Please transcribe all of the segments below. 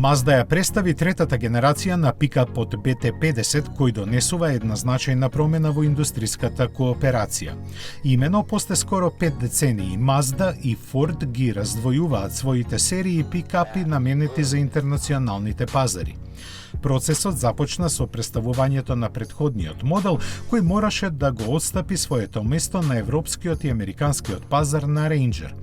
Mazda ја представи третата генерација на пикап од BT50 кој донесува една значајна промена во индустриската кооперација. Имено после скоро 5 децении Mazda и Ford ги раздвојуваат своите серии пикапи наменети за интернационалните пазари. Процесот започна со представувањето на претходниот модел, кој мораше да го отстапи своето место на европскиот и американскиот пазар на Ranger.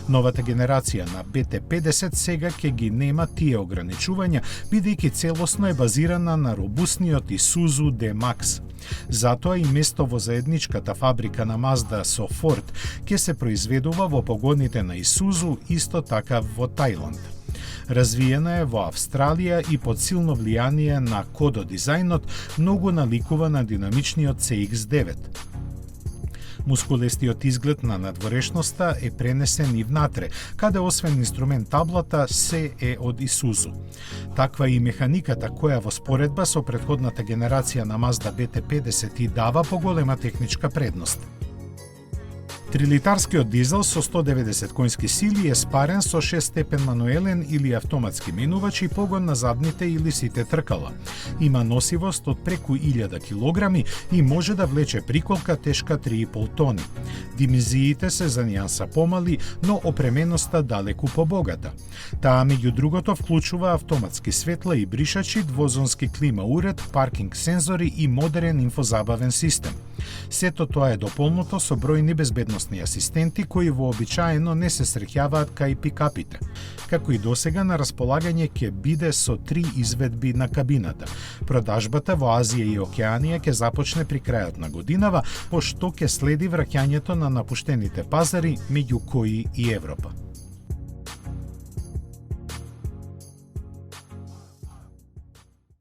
Новата генерација на BT50 сега ќе ги нема тие ограничувања, бидејќи целосно е базирана на робусниот Isuzu D-Max. Затоа и место во заедничката фабрика на Mazda со Ford ќе се произведува во погоните на Isuzu, исто така во Тајланд. Развиена е во Австралија и под силно влијание на кодо дизајнот, многу наликува на динамичниот CX-9. Мускулестиот изглед на надворешноста е пренесен и внатре, каде освен инструмент таблата, се е од Isuzu. Таква и механиката која во споредба со претходната генерација на Mazda BT50 и дава поголема техничка предност. 3-литарскиот дизел со 190 конски сили е спарен со 6-степен мануелен или автоматски менувач и погон на задните или сите тркала. Има носивост од преку 1000 килограми и може да влече приколка тешка 3,5 тони. Димenzиите се за нијанса помали, но опременоста далеку побогата. Таа меѓу другото вклучува автоматски светла и бришачи, двозонски клима уред, паркинг сензори и модерен инфозабавен систем. Сето тоа е дополнуто со бројни безбедносни асистенти кои вообичаено не се среќаваат кај пикапите. Како и досега на располагање ќе биде со 3 изведби на кабината. Продажбата во Азија и Океанија ќе започне при крајот на годинава, пошто ќе следи враќањето на напуштените пазари, меѓу кои и Европа.